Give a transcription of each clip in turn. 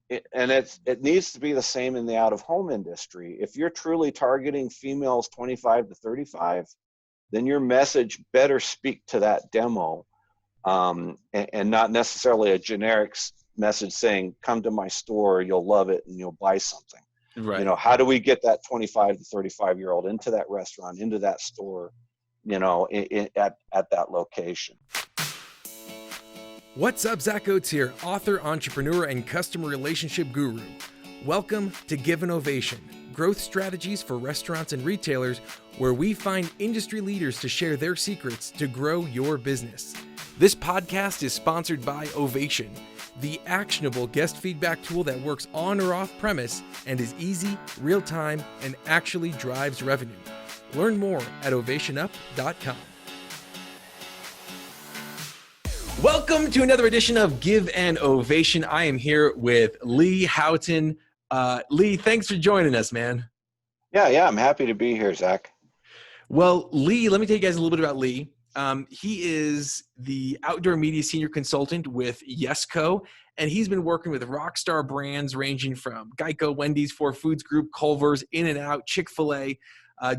it needs to be the same in the out-of-home industry. If you're truly targeting females 25 to 35, then your message better speak to that demo, and not necessarily a generic message saying, come to my store, you'll love it, and you'll buy something. Right. How do we get that 25 to 35-year-old into that restaurant, into that store, at that location? What's up, Zach Oates here, author, entrepreneur, and customer relationship guru. Welcome to Give an Ovation, growth strategies for restaurants and retailers, where we find industry leaders to share their secrets to grow your business. This podcast is sponsored by Ovation, the actionable guest feedback tool that works on or off premise and is easy, real-time, and actually drives revenue. Learn more at ovationup.com. Welcome to another edition of Give an Ovation. I am here with Lee Houghton. Lee, thanks for joining us, man. Yeah, I'm happy to be here, Zach. Well, Lee, let me tell you guys a little bit about Lee. He is the outdoor media senior consultant with Yesco, and he's been working with rock star brands ranging from Geico, Wendy's, Ford Foods Group, Culver's, In-N-Out, Chick-fil-A,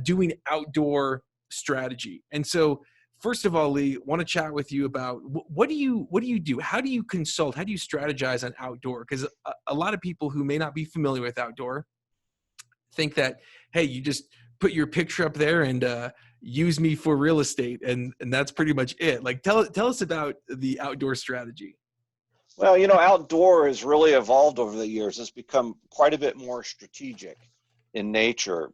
doing outdoor strategy. And so, first of all, Lee, want to chat with you about what do you do? How do you consult? How do you strategize on outdoor? Because a lot of people who may not be familiar with outdoor think that, hey, you just put your picture up there and use me for real estate, and that's pretty much it. Like, tell us about the outdoor strategy. Well, outdoor has really evolved over the years. It's become quite a bit more strategic in nature.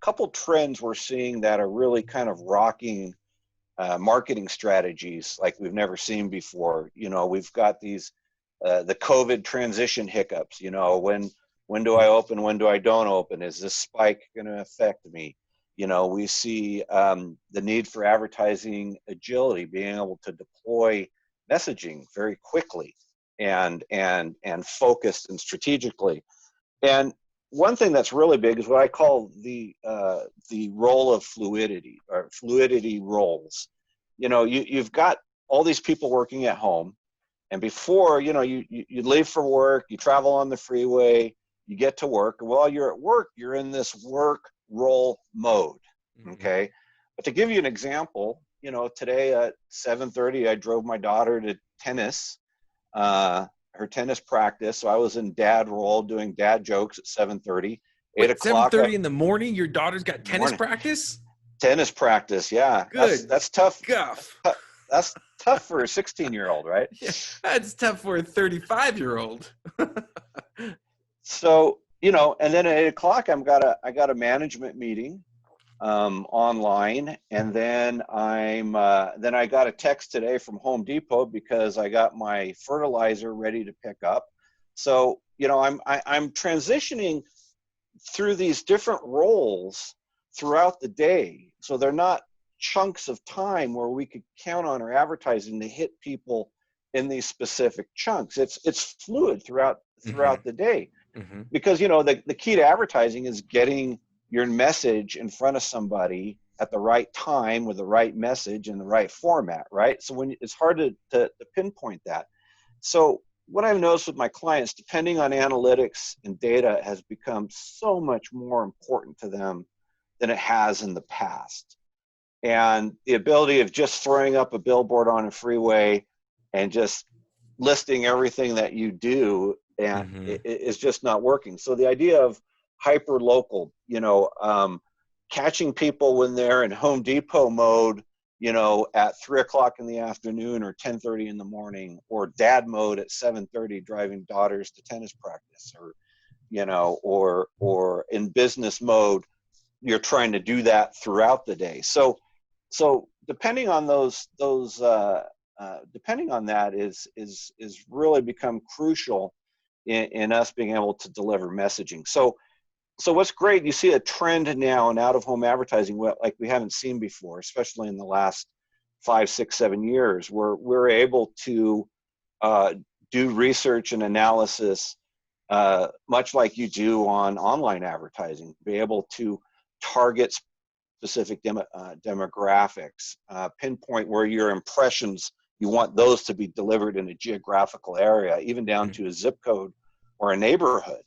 Couple trends we're seeing that are really kind of rocking marketing strategies like we've never seen before. We've got these the COVID transition hiccups. When do I open? When do I don't open? Is this spike going to affect me? We see the need for advertising agility, being able to deploy messaging very quickly and focused and strategically. And one thing that's really big is what I call the role of fluidity, or fluidity roles. You've got all these people working at home, and before, you leave for work, you travel on the freeway, you get to work, and while you're at work, you're in this work role mode, okay? Mm-hmm. But to give you an example, today at 7:30, I drove my daughter to tennis, her tennis practice. So I was in dad role doing dad jokes at 7:30. 8 o'clock. 7:30 in the morning? Your daughter's got tennis practice? Tennis practice, yeah. Good. That's tough. Guff. That's tough for a 16-year-old, right? Yeah, that's tough for a 35-year-old. So, and then at 8 o'clock, I got a management meeting online, and then I got a text today from Home Depot because I got my fertilizer ready to pick up. So I'm transitioning through these different roles throughout the day, so they're not chunks of time where we could count on our advertising to hit people in these specific chunks. It's fluid throughout the day, because the key to advertising is getting your message in front of somebody at the right time with the right message in the right format, right? So it's hard to pinpoint that. So what I've noticed with my clients, depending on analytics and data, has become so much more important to them than it has in the past. And the ability of just throwing up a billboard on a freeway and just listing everything that you do and is just not working. So the idea of hyper local, catching people when they're in Home Depot mode, at 3 o'clock in the afternoon or 10:30 in the morning, or dad mode at 7:30 driving daughters to tennis practice, or in business mode, you're trying to do that throughout the day. So depending on depending on that is really become crucial in us being able to deliver messaging. So what's great, you see a trend now in out-of-home advertising like we haven't seen before, especially in the last 5, 6, 7 years, where we're able to do research and analysis, much like you do on online advertising, be able to target specific demographics, pinpoint where your impressions you want those to be delivered in a geographical area, even down to a zip code or a neighborhood.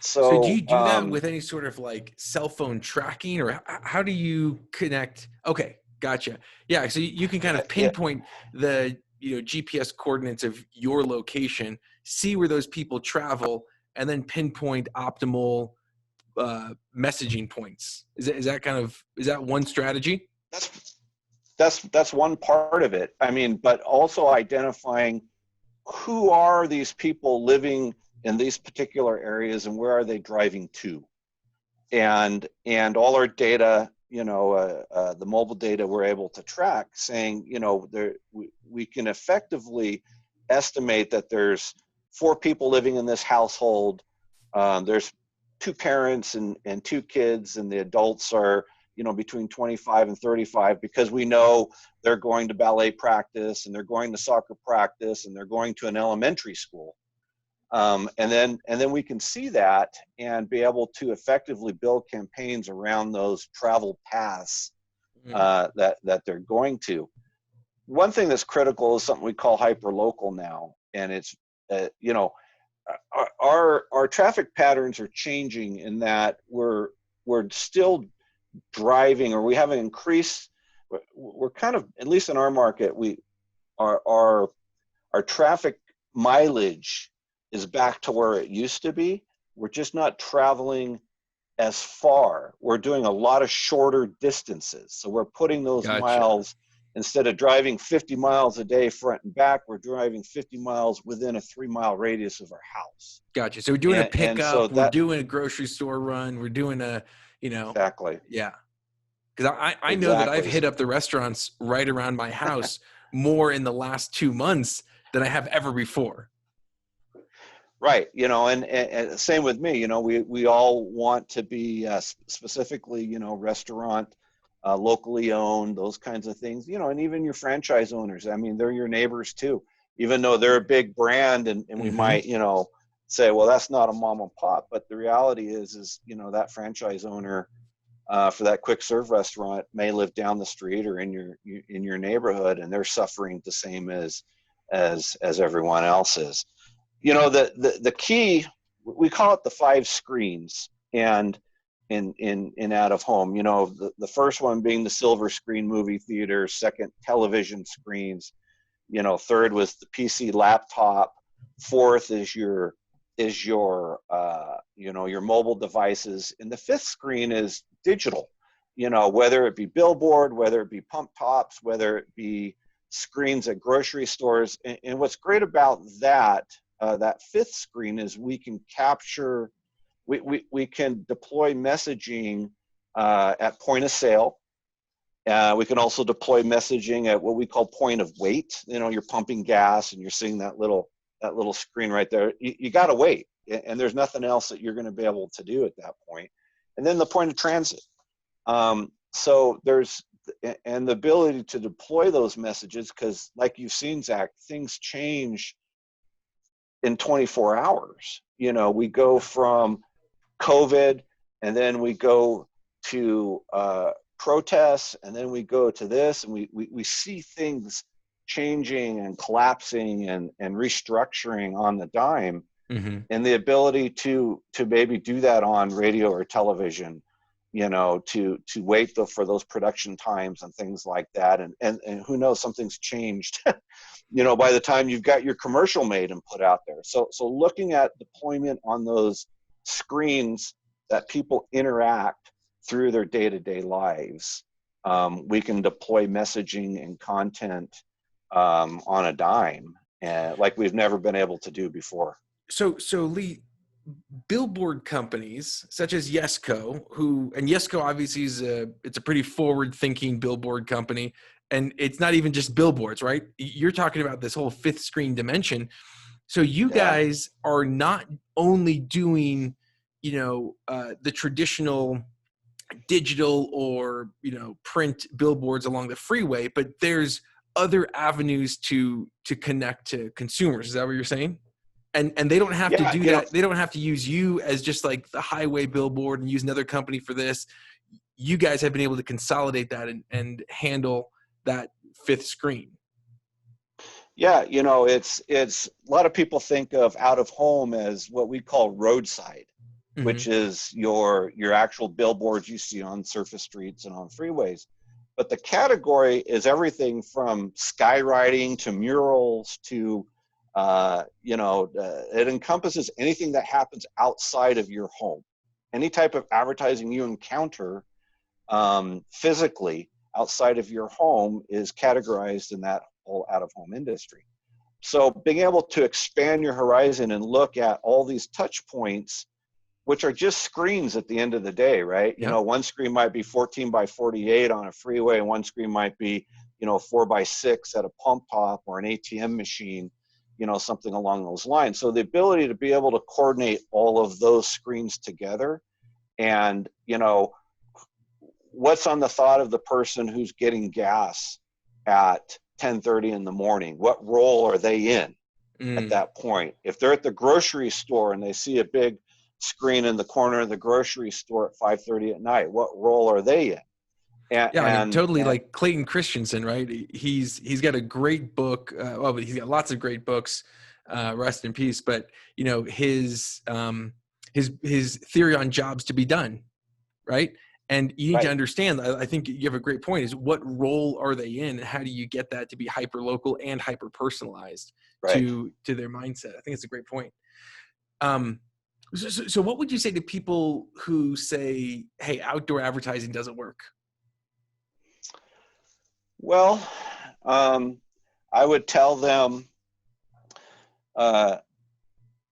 So do you So, do that with any sort of like cell phone tracking, or how do you connect? Okay, gotcha. Yeah, so you can kind of yeah, pinpoint the GPS coordinates of your location, see where those people travel, and then pinpoint optimal messaging points. Is that one strategy? that's one part of it. I mean, but also identifying who are these people living in these particular areas and where are they driving to, and all our data, the mobile data we're able to track, saying, we can effectively estimate that there's 4 people living in this household. There's 2 parents and 2 kids, and the adults are, between 25 and 35, because we know they're going to ballet practice and they're going to soccer practice and they're going to an elementary school. And then we can see that and be able to effectively build campaigns around those travel paths that they're going to. One thing that's critical is something we call hyperlocal now, and it's our traffic patterns are changing in that we're still driving, or we have an increase. We're kind of, at least in our market, our traffic mileage is back to where it used to be. We're just not traveling as far. We're doing a lot of shorter distances. So we're putting those miles, instead of driving 50 miles a day front and back, we're driving 50 miles within a 3-mile radius of our house. Gotcha. So we're doing a pickup, so we're doing a grocery store run, we're doing a, exactly. Yeah. Because I know that I've hit up the restaurants right around my house more in the last 2 months than I have ever before. Right. And same with me. We all want to be specifically, restaurant, locally owned, those kinds of things, and even your franchise owners. I mean, they're your neighbors too, even though they're a big brand, and we might, say, well, that's not a mom and pop. But the reality is, that franchise owner for that quick serve restaurant may live down the street or in your neighborhood, and they're suffering the same as everyone else is. The key, we call it the 5 screens, and in out of home, the first one being the silver screen movie theater, second television screens, third was the PC laptop, fourth is your your mobile devices, and the 5th screen is digital, whether it be billboard, whether it be pump tops, whether it be screens at grocery stores. And what's great about that 5th screen is we can capture, we can deploy messaging at point of sale. We can also deploy messaging at what we call point of wait. You're pumping gas and you're seeing that little screen right there. You got to wait, and there's nothing else that you're going to be able to do at that point. And then the point of transit. So there's, and the ability to deploy those messages, because like you've seen, Zach, things change in 24 hours. We go from COVID, and then we go to protests, and then we go to this, and we see things changing and collapsing and restructuring on the dime. And the ability to maybe do that on radio or television, to wait for those production times and things like that. And who knows, something's changed, by the time you've got your commercial made and put out there. So looking at deployment on those screens that people interact through their day-to-day lives, we can deploy messaging and content on a dime, and like we've never been able to do before. So Lee, billboard companies such as Yesco, and Yesco obviously it's a pretty forward-thinking billboard company, and it's not even just billboards, right? You're talking about this whole 5th screen dimension. So you guys are not only doing, the traditional digital or print billboards along the freeway, but there's other avenues to connect to consumers. Is that what you're saying? And they don't have to do that. They don't have to use you as just like the highway billboard and use another company for this. You guys have been able to consolidate that and handle that 5th screen. Yeah, it's a lot of people think of out of home as what we call roadside, Hmm. which is your actual billboards you see on surface streets and on freeways. But the category is everything from skywriting to murals to it encompasses anything that happens outside of your home. Any type of advertising you encounter physically outside of your home is categorized in that whole out of home industry. So being able to expand your horizon and look at all these touch points, which are just screens at the end of the day, right? Yep. One screen might be 14 by 48 on a freeway, and one screen might be 4 by 6 at a pump top or an ATM machine, something along those lines. So the ability to be able to coordinate all of those screens together, and what's on the thought of the person who's getting gas at 10:30 in the morning? What role are they in at Mm. that point? If they're at the grocery store and they see a big screen in the corner of the grocery store at 5:30 at night, what role are they in? And Yeah, I mean, and, totally and like Clayton Christensen, right? He's got a great book. Well, but he's got lots of great books. Rest in peace. But his theory on jobs to be done, right? And you need to right, understand. I think you have a great point. Is what role are they in, and how do you get that to be hyper local and hyper personalized right. to their mindset? I think it's a great point. Um, so what would you say to people who say, "Hey, outdoor advertising doesn't work"? Well, I would tell them, uh,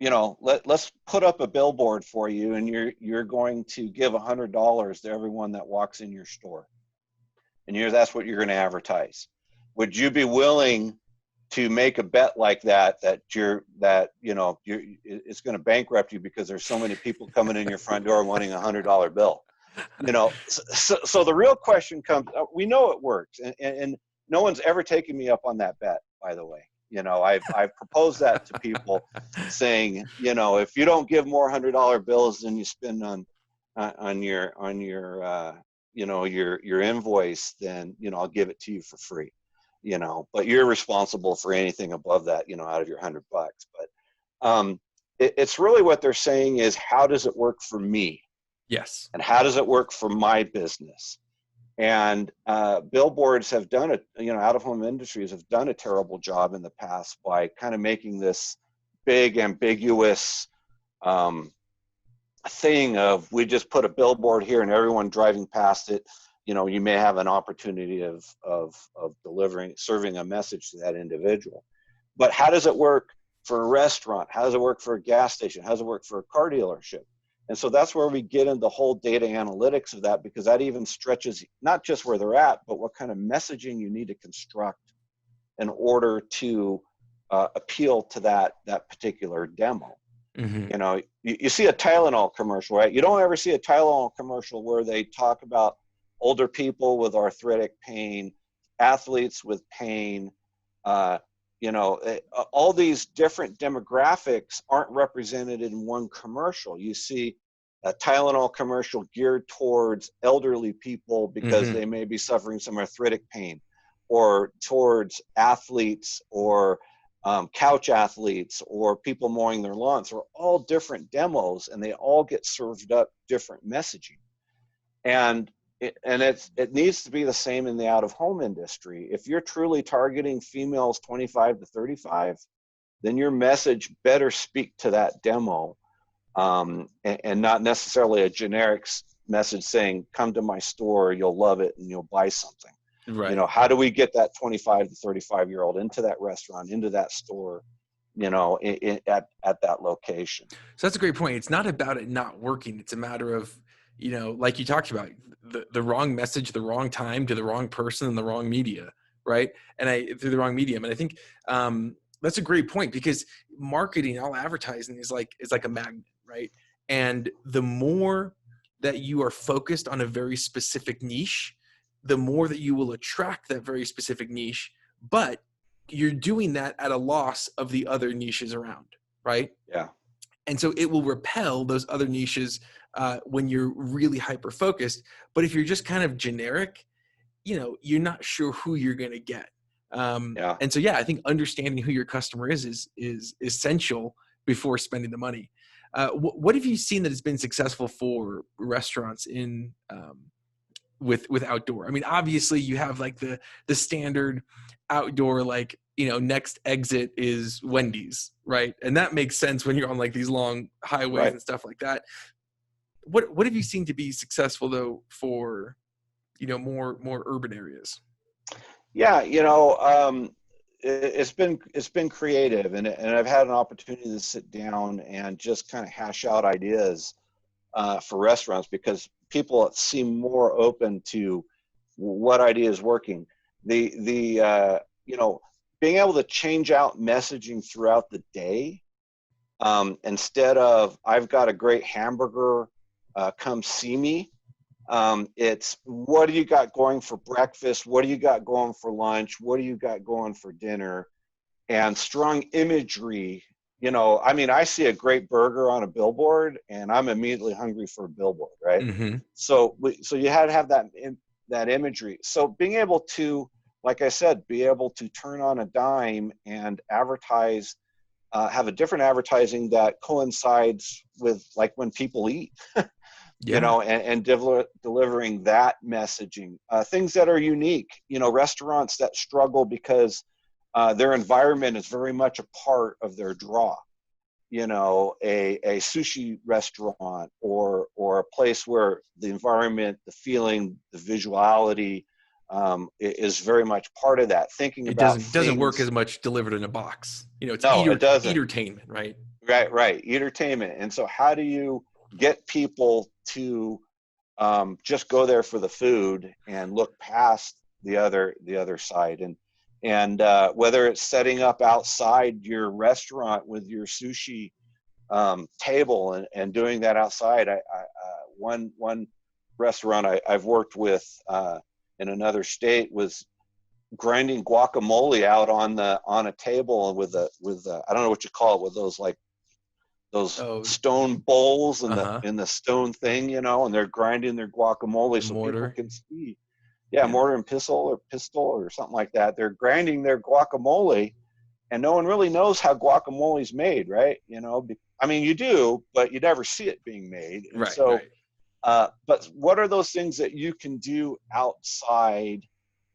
let's put up a billboard for you, and you're going to give $100 to everyone that walks in your store, and that's what you're going to advertise. Would you be willing to make a bet like that it's going to bankrupt you because there's so many people coming in your front door wanting $100 bill? So the real question comes, we know it works, and no one's ever taken me up on that bet, by the way. I've proposed that to people, saying, if you don't give more $100 bills than you spend on your invoice, then I'll give it to you for free. But you're responsible for anything above that, out of your $100. But it's really what they're saying is, how does it work for me? Yes. And how does it work for my business? And billboards have done it, out-of-home industries have done a terrible job in the past by kind of making this big, ambiguous thing of, we just put a billboard here and everyone driving past it, you may have an opportunity of serving a message to that individual. But how does it work for a restaurant? How does it work for a gas station? How does it work for a car dealership? And so that's where we get into the whole data analytics of that, because that even stretches not just where they're at, but what kind of messaging you need to construct in order to appeal to that particular demo. Mm-hmm. You see a Tylenol commercial, right? You don't ever see a Tylenol commercial where they talk about older people with arthritic pain, athletes with pain. All these different demographics aren't represented in one commercial. You see a Tylenol commercial geared towards elderly people because Mm-hmm. they may be suffering some arthritic pain, or towards athletes, or couch athletes, or people mowing their lawns. Are all different demos, and they all get served up different messaging. And it needs to be the same in the out-of-home industry. If you're truly targeting females 25 to 35, then your message better speak to that demo, and not necessarily a generic message saying, come to my store, you'll love it, and you'll buy something. Right. How do we get that 25 to 35-year-old into that restaurant, into that store, at that location? So that's a great point. It's not about it not working. It's a matter of, like you talked about, the wrong message, the wrong time to the wrong person, and the wrong media, right? Through the wrong medium. And I think that's a great point, because marketing, all advertising is like a magnet, right? And the more that you are focused on a very specific niche, the more that you will attract that very specific niche. But you're doing that at a loss of the other niches around, right? Yeah. And so it will repel those other niches when you're really hyper focused. But if you're just kind of generic, you're not sure who you're going to get, Yeah. And so, yeah, I think understanding who your customer is essential before spending the money. What have you seen that has been successful for restaurants in with outdoor? I mean, obviously you have like the standard outdoor, like, next exit is Wendy's, right? And that makes sense when you're on like these long highways Right. and stuff like that. What have you seen to be successful though for more urban areas? Yeah, it's been creative, and I've had an opportunity to sit down and just kind of hash out ideas for restaurants, because people seem more open to what idea is working. The being able to change out messaging throughout the day, instead of "I've got a great hamburger, come see me." It's what do you got going for breakfast? What do you got going for lunch? What do you got going for dinner? And strong imagery. I mean, I see a great burger on a billboard, and I'm immediately hungry for a billboard, right? Mm-hmm. So you had to have that imagery. So being able to, like I said, be able to turn on a dime and advertise, have a different advertising that coincides with like when people eat. Yeah. And delivering that messaging, things that are unique, restaurants that struggle because their environment is very much a part of their draw, a sushi restaurant or a place where the environment, the feeling, the visuality is very much part of that. Thinking It about doesn't work things. as much delivered in a box. It's No, it doesn't. entertainment, right? Right. Entertainment. And so how do you get people to just go there for the food and look past the other side? And whether it's setting up outside your restaurant with your sushi table and doing that outside. One restaurant I've worked with in another state was grinding guacamole out on a table with I don't know what you call it, with those like those Oh, stone bowls and uh-huh. the stone thing, and they're grinding their guacamole so people Mortar. can see. Yeah, Yeah. mortar and pistol or something like that. They're grinding their guacamole, and no one really knows how guacamole is made, right? I mean, you do, but you never see it being made. And Right, so, right. but what are those things that you can do outside,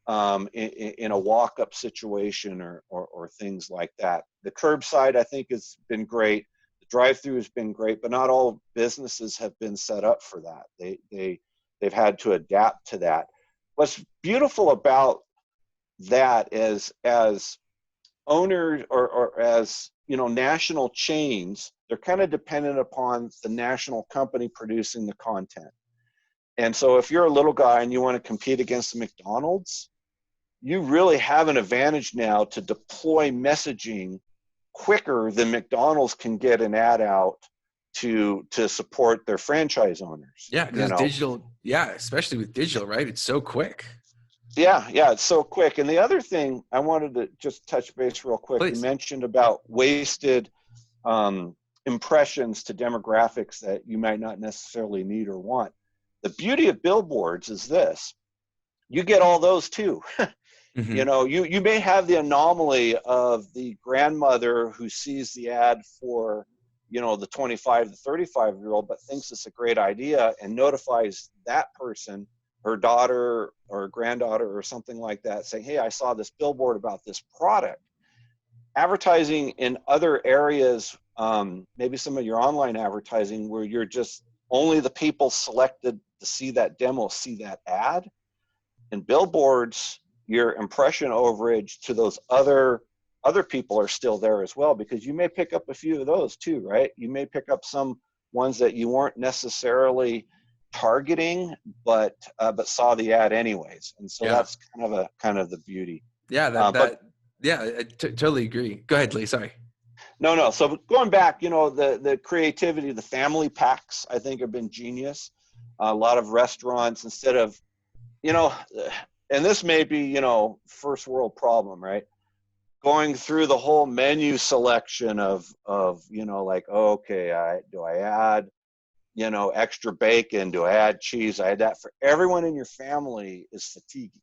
in a walk-up situation or things like that? The curbside, I think, has been great. The drive-through has been great, but not all businesses have been set up for that. They've had to adapt to that. What's beautiful about that is, as owners or as national chains, they're kind of dependent upon the national company producing the content. And so if you're a little guy and you want to compete against the McDonald's, you really have an advantage now to deploy messaging quicker than McDonald's can get an ad out to support their franchise owners. Yeah, because it's digital. Yeah, especially with digital, right? It's so quick. Yeah, it's so quick. And the other thing I wanted to just touch base real quick, you Please. mentioned about wasted impressions to demographics that you might not necessarily need or want. The beauty of billboards is this: you get all those too. Mm-hmm. You may have the anomaly of the grandmother who sees the ad for, the 25 to 35-year-old, but thinks it's a great idea and notifies that person, her daughter or granddaughter or something like that, saying, "Hey, I saw this billboard about this product." Advertising in other areas, maybe some of your online advertising where you're just only the people selected to see that demo see that ad. And billboards, your impression overage to those other people are still there as well, because you may pick up a few of those too, right? You may pick up some ones that you weren't necessarily targeting, but saw the ad anyways. And so Yeah. that's kind of the beauty. Yeah, But yeah, I totally agree. Go ahead, Lee. Sorry. no. So going back, the creativity, the family packs, I think, have been genius. A lot of restaurants, instead of, and this may be, first world problem, right? Going through the whole menu selection of like, okay, do I add, extra bacon? Do I add cheese? I add that. For everyone in your family is fatiguing.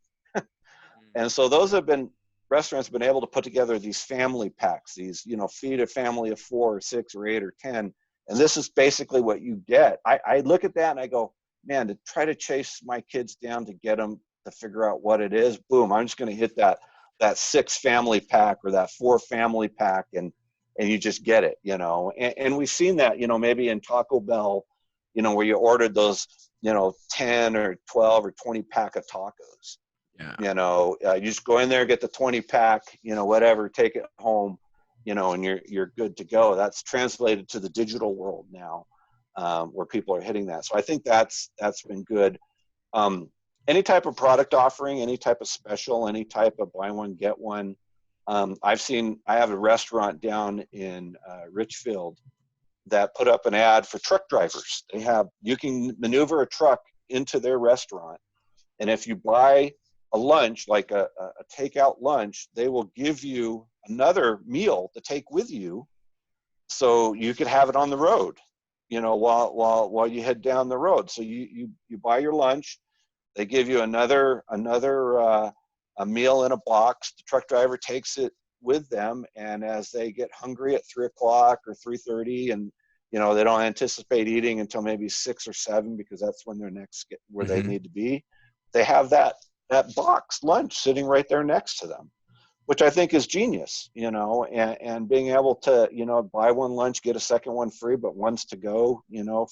And so those have been restaurants have been able to put together these family packs, these, feed a family of 4 or 6 or 8 or 10. And this is basically what you get. I look at that and I go, man, to try to chase my kids down to get them to figure out what it is, boom, I'm just going to hit that 6 family pack or that 4 family pack, and you just get it, and we've seen that, maybe in Taco Bell, where you ordered those, 10 or 12 or 20 pack of tacos. Yeah. You just go in there, get the 20 pack, whatever, take it home, and you're good to go. That's translated to the digital world now, where people are hitting that. So I think that's been good. Any type of product offering, any type of special, any type of buy one, get one. I have a restaurant down in Richfield that put up an ad for truck drivers. You can maneuver a truck into their restaurant. And if you buy a lunch, like a takeout lunch, they will give you another meal to take with you, so you could have it on the road, while you head down the road. So you buy your lunch, they give you another a meal in a box. The truck driver takes it with them, and as they get hungry at 3 o'clock or 3:30, and they don't anticipate eating until maybe 6 or 7, because that's when they're where they need to be. They have that box lunch sitting right there next to them, which I think is genius, and being able to, buy one lunch, get a second one free, but one's to go,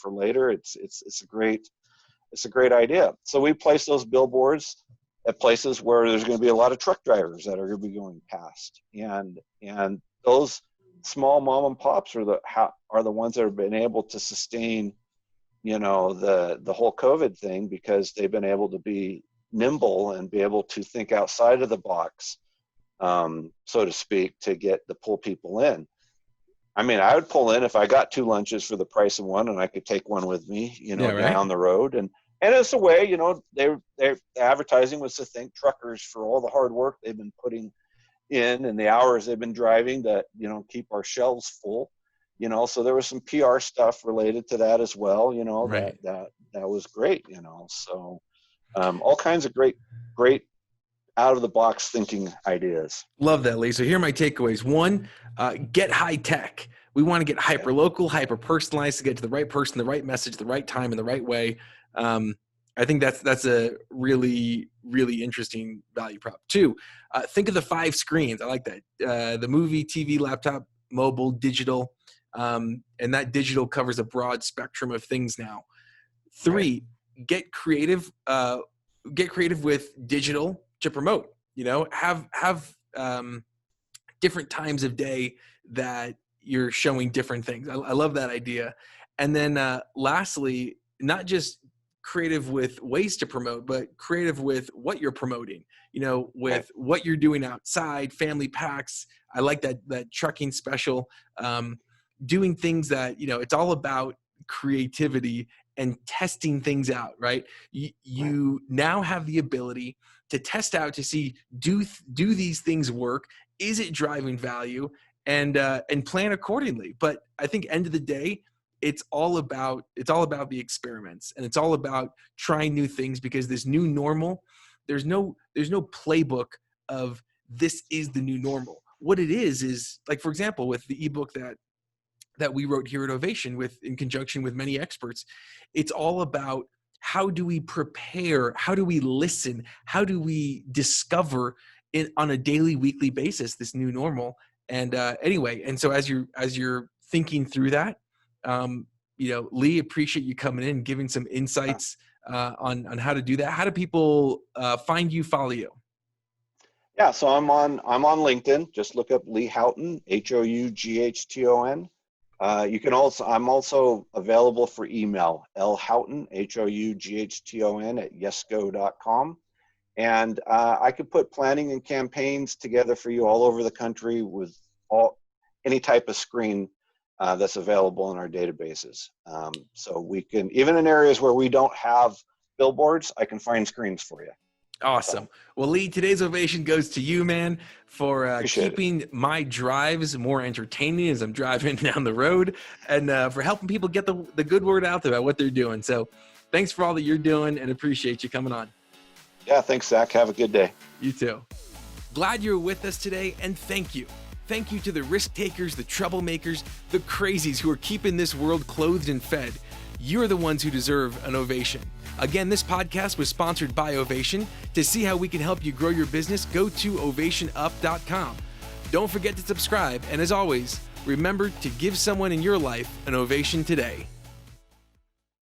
for later. It's a great idea. So we place those billboards at places where there's going to be a lot of truck drivers that are going to be going past, and those small mom and pops are the ones that have been able to sustain, the whole COVID thing, because they've been able to be nimble and be able to think outside of the box, so to speak, to pull people in. I mean, I would pull in if I got 2 lunches for the price of one, and I could take one with me, down the road. And it's a way, their advertising was to thank truckers for all the hard work they've been putting in and the hours they've been driving to, keep our shelves full. So there was some PR stuff related to that as well, Right. that was great, so all kinds of great out of the box thinking ideas. Love that, Lee. So here are my takeaways. 1, get high tech. We want to get hyper local, hyper personalized to get to the right person, the right message, the right time, in the right way. I think that's a really, really interesting value prop. 2, think of the 5 screens. I like that. The movie, TV, laptop, mobile, digital, and that digital covers a broad spectrum of things now. 3, get creative with digital to promote. Have different times of day that you're showing different things. I love that idea. And then lastly, not just creative with ways to promote, but creative with what you're promoting, with what you're doing outside, family packs. I like that trucking special, doing things that, it's all about creativity and testing things out, right? You now have the ability to test out to see, do these things work? Is it driving value? And plan accordingly. But I think end of the day, it's all about the experiments, and it's all about trying new things, because this new normal, there's no playbook of this is the new normal. What it is like, for example, with the ebook that we wrote here at Ovation in conjunction with many experts, it's all about how do we prepare, how do we listen, how do we discover on a daily, weekly basis this new normal. And anyway, and so as you're thinking through that, Lee, appreciate you coming in, giving some insights on how to do that. How do people find you, follow you? Yeah, so I'm on LinkedIn. Just look up Lee Houghton, Houghton. I'm also available for email, lhoughton, Houghton at yesco.com. And I could put planning and campaigns together for you all over the country with any type of screen that's available in our databases. So we can, even in areas where we don't have billboards, I can find screens for you. Awesome. Well, Lee, today's ovation goes to you, man, for keeping my drives more entertaining as I'm driving down the road, and for helping people get the good word out there about what they're doing. So thanks for all that you're doing, and appreciate you coming on. Yeah, thanks, Zach. Have a good day. You too. Glad you're with us today, and thank you. Thank you to the risk takers, the troublemakers, the crazies who are keeping this world clothed and fed. You're the ones who deserve an ovation. Again, this podcast was sponsored by Ovation. To see how we can help you grow your business, go to ovationup.com. Don't forget to subscribe, and as always, remember to give someone in your life an ovation today.